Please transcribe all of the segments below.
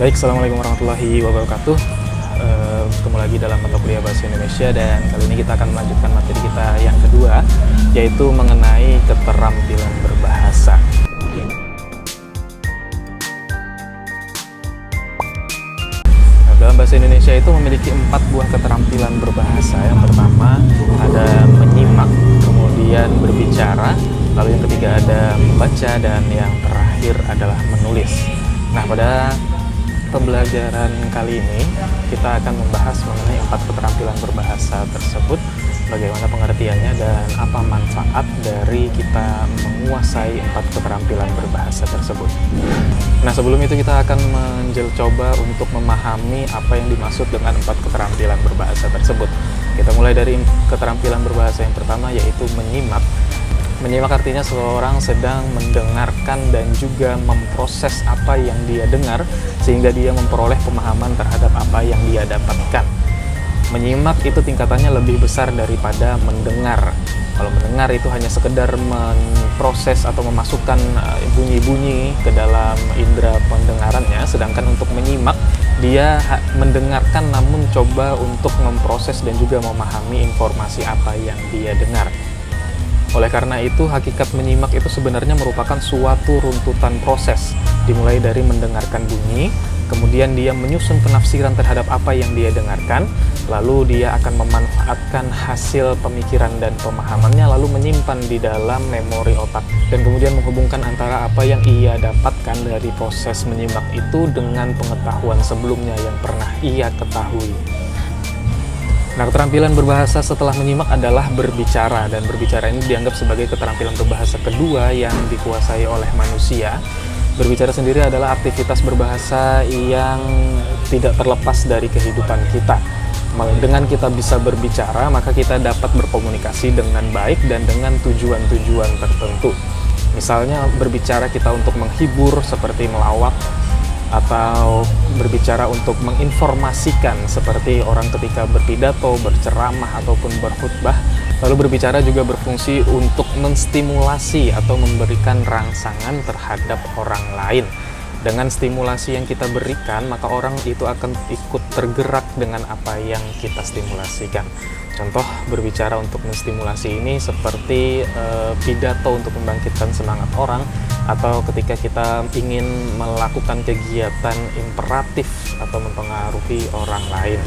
Baik, Assalamualaikum warahmatullahi wabarakatuh. Ketemu lagi dalam mata kuliah Bahasa Indonesia, dan kali ini kita akan melanjutkan materi kita yang kedua, yaitu mengenai keterampilan berbahasa. Nah, dalam Bahasa Indonesia itu memiliki 4 buah keterampilan berbahasa. Yang pertama ada menyimak, kemudian berbicara, lalu yang ketiga ada membaca, dan yang terakhir adalah menulis. Nah, pada pembelajaran kali ini kita akan membahas mengenai 4 keterampilan berbahasa tersebut, bagaimana pengertiannya dan apa manfaat dari kita menguasai 4 keterampilan berbahasa tersebut. Nah, sebelum itu kita akan mencoba untuk memahami apa yang dimaksud dengan 4 keterampilan berbahasa tersebut. Kita mulai dari keterampilan berbahasa yang pertama, yaitu menyimak. Menyimak artinya seseorang sedang mendengarkan dan juga memproses apa yang dia dengar, sehingga dia memperoleh pemahaman terhadap apa yang dia dapatkan. Menyimak itu tingkatannya lebih besar daripada mendengar. Kalau mendengar itu hanya sekedar memproses atau memasukkan bunyi-bunyi ke dalam indera pendengarannya, sedangkan untuk menyimak, dia mendengarkan namun coba untuk memproses dan juga memahami informasi apa yang dia dengar. Oleh karena itu, hakikat menyimak itu sebenarnya merupakan suatu runtutan proses, dimulai dari mendengarkan bunyi, kemudian dia menyusun penafsiran terhadap apa yang dia dengarkan, lalu dia akan memanfaatkan hasil pemikiran dan pemahamannya, lalu menyimpan di dalam memori otak, dan kemudian menghubungkan antara apa yang ia dapatkan dari proses menyimak itu dengan pengetahuan sebelumnya yang pernah ia ketahui. Nah, keterampilan berbahasa setelah menyimak adalah berbicara, dan berbicara ini dianggap sebagai keterampilan berbahasa kedua yang dikuasai oleh manusia. Berbicara sendiri adalah aktivitas berbahasa yang tidak terlepas dari kehidupan kita. Dengan kita bisa berbicara, maka kita dapat berkomunikasi dengan baik dan dengan tujuan-tujuan tertentu. Misalnya berbicara kita untuk menghibur seperti melawak, atau berbicara untuk menginformasikan seperti orang ketika berpidato, berceramah, ataupun berkhutbah. Lalu berbicara juga berfungsi untuk menstimulasi atau memberikan rangsangan terhadap orang lain. Dengan stimulasi yang kita berikan, maka orang itu akan ikut tergerak dengan apa yang kita stimulasikan. Contoh berbicara untuk menstimulasi ini seperti pidato untuk membangkitkan semangat orang, atau ketika kita ingin melakukan kegiatan imperatif atau mempengaruhi orang lain.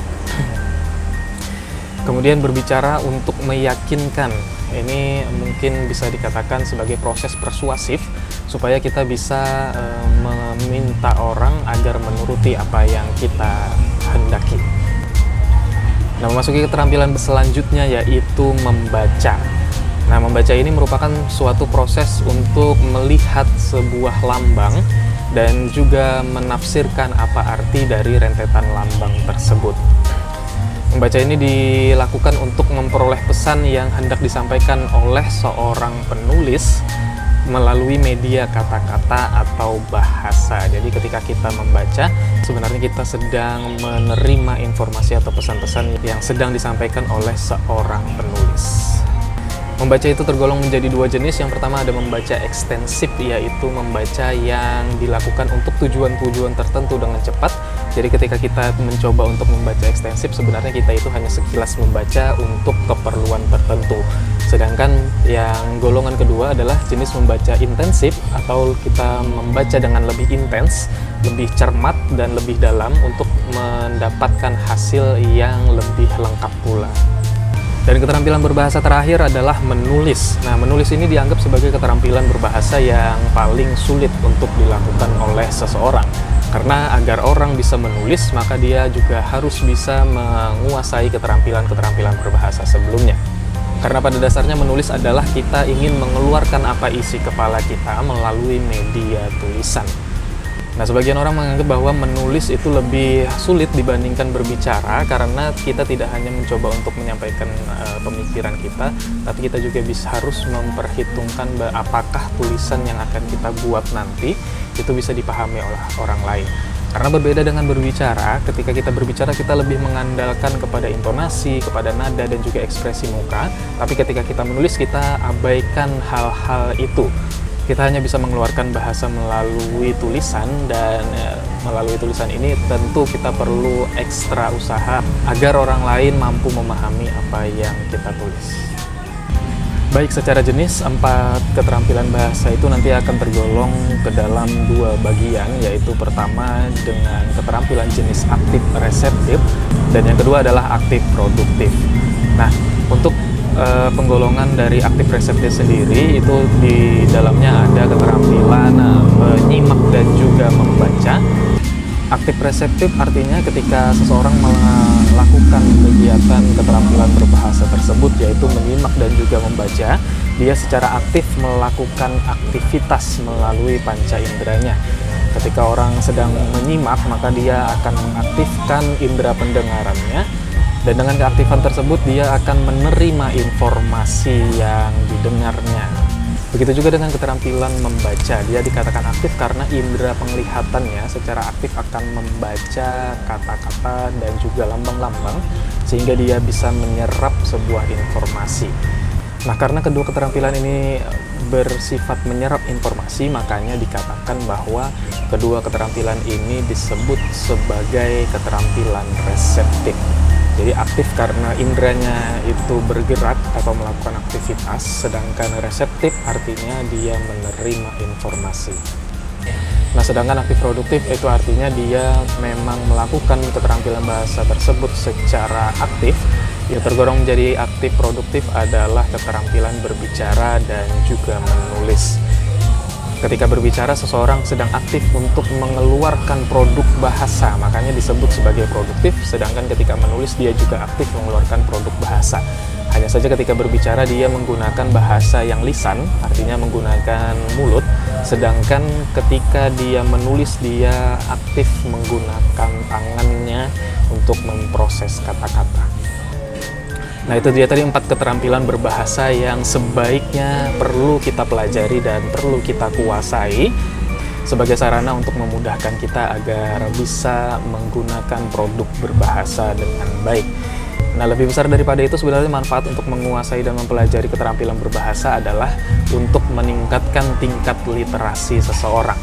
Kemudian berbicara untuk meyakinkan, ini mungkin bisa dikatakan sebagai proses persuasif supaya kita bisa meminta orang agar menuruti apa yang kita hendaki. Nah, memasuki keterampilan selanjutnya yaitu membaca. Nah, membaca ini merupakan suatu proses untuk melihat sebuah lambang dan juga menafsirkan apa arti dari rentetan lambang tersebut. Membaca ini dilakukan untuk memperoleh pesan yang hendak disampaikan oleh seorang penulis melalui media kata-kata atau bahasa. Jadi ketika kita membaca, sebenarnya kita sedang menerima informasi atau pesan-pesan yang sedang disampaikan oleh seorang penulis. Membaca itu tergolong menjadi 2 jenis. Yang pertama ada membaca ekstensif, yaitu membaca yang dilakukan untuk tujuan-tujuan tertentu dengan cepat. Jadi ketika kita mencoba untuk membaca ekstensif, sebenarnya kita itu hanya sekilas membaca untuk keperluan tertentu. Sedangkan yang golongan kedua adalah jenis membaca intensif, atau kita membaca dengan lebih intens, lebih cermat, dan lebih dalam untuk mendapatkan hasil yang lebih lengkap pula. Dan keterampilan berbahasa terakhir adalah menulis. Nah, menulis ini dianggap sebagai keterampilan berbahasa yang paling sulit untuk dilakukan oleh seseorang. Karena agar orang bisa menulis, maka dia juga harus bisa menguasai keterampilan-keterampilan berbahasa sebelumnya. Karena pada dasarnya menulis adalah kita ingin mengeluarkan apa isi kepala kita melalui media tulisan. Nah, sebagian orang menganggap bahwa menulis itu lebih sulit dibandingkan berbicara, karena kita tidak hanya mencoba untuk menyampaikan pemikiran kita, tapi kita juga harus memperhitungkan apakah tulisan yang akan kita buat nanti itu bisa dipahami oleh orang lain. Karena berbeda dengan berbicara, ketika kita berbicara kita lebih mengandalkan kepada intonasi, kepada nada, dan juga ekspresi muka, tapi ketika kita menulis kita abaikan hal-hal itu. Kita hanya bisa mengeluarkan bahasa melalui tulisan, dan melalui tulisan ini, tentu kita perlu ekstra usaha agar orang lain mampu memahami apa yang kita tulis. Baik, secara jenis 4 keterampilan bahasa itu nanti akan tergolong ke dalam 2 bagian, yaitu pertama dengan keterampilan jenis aktif reseptif dan yang kedua adalah aktif produktif. Nah, untuk penggolongan dari aktif reseptif sendiri itu di dalamnya ada keterampilan menyimak dan juga membaca. Aktif reseptif artinya ketika seseorang melakukan kegiatan keterampilan berbahasa tersebut, yaitu menyimak dan juga membaca, dia secara aktif melakukan aktivitas melalui panca inderanya. Ketika orang sedang menyimak, maka dia akan mengaktifkan indera pendengarannya, dan dengan keaktifan tersebut dia akan menerima informasi yang didengarnya. Begitu juga dengan keterampilan membaca, dia dikatakan aktif karena indera penglihatannya secara aktif akan membaca kata-kata dan juga lambang-lambang sehingga dia bisa menyerap sebuah informasi. Nah, karena kedua keterampilan ini bersifat menyerap informasi, makanya dikatakan bahwa kedua keterampilan ini disebut sebagai keterampilan reseptif. Jadi aktif karena inderanya itu bergerak atau melakukan aktivitas, sedangkan reseptif artinya dia menerima informasi. Nah, sedangkan aktif produktif itu artinya dia memang melakukan keterampilan bahasa tersebut secara aktif. Yang tergolong menjadi aktif produktif adalah keterampilan berbicara dan juga menulis. Ketika berbicara, seseorang sedang aktif untuk mengeluarkan produk bahasa, makanya disebut sebagai produktif, sedangkan ketika menulis dia juga aktif mengeluarkan produk bahasa. Hanya saja ketika berbicara dia menggunakan bahasa yang lisan, artinya menggunakan mulut, sedangkan ketika dia menulis dia aktif menggunakan tangannya untuk memproses kata-kata. Nah, itu dia tadi 4 keterampilan berbahasa yang sebaiknya perlu kita pelajari dan perlu kita kuasai sebagai sarana untuk memudahkan kita agar bisa menggunakan produk berbahasa dengan baik. Nah, lebih besar daripada itu sebenarnya manfaat untuk menguasai dan mempelajari keterampilan berbahasa adalah untuk meningkatkan tingkat literasi seseorang.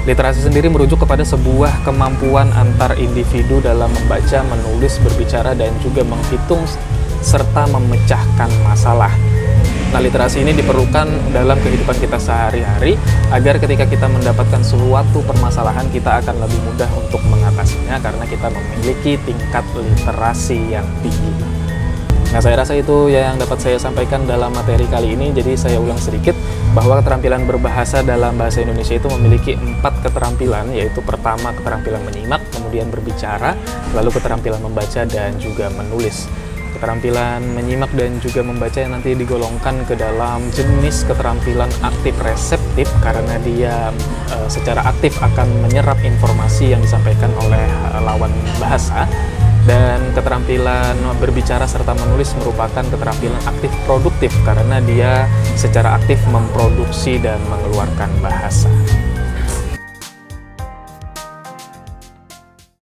Literasi sendiri merujuk kepada sebuah kemampuan antar individu dalam membaca, menulis, berbicara, dan juga menghitung serta memecahkan masalah. Nah, literasi ini diperlukan dalam kehidupan kita sehari-hari agar ketika kita mendapatkan suatu permasalahan kita akan lebih mudah untuk mengatasinya karena kita memiliki tingkat literasi yang tinggi. Nah, saya rasa itu yang dapat saya sampaikan dalam materi kali ini. Jadi saya ulang sedikit bahwa keterampilan berbahasa dalam bahasa Indonesia itu memiliki 4 keterampilan, yaitu pertama keterampilan menyimak, kemudian berbicara, lalu keterampilan membaca dan juga menulis. Keterampilan menyimak dan juga membaca yang nanti digolongkan ke dalam jenis keterampilan aktif reseptif karena dia secara aktif akan menyerap informasi yang disampaikan oleh lawan bahasa. Dan keterampilan berbicara serta menulis merupakan keterampilan aktif produktif karena dia secara aktif memproduksi dan mengeluarkan bahasa.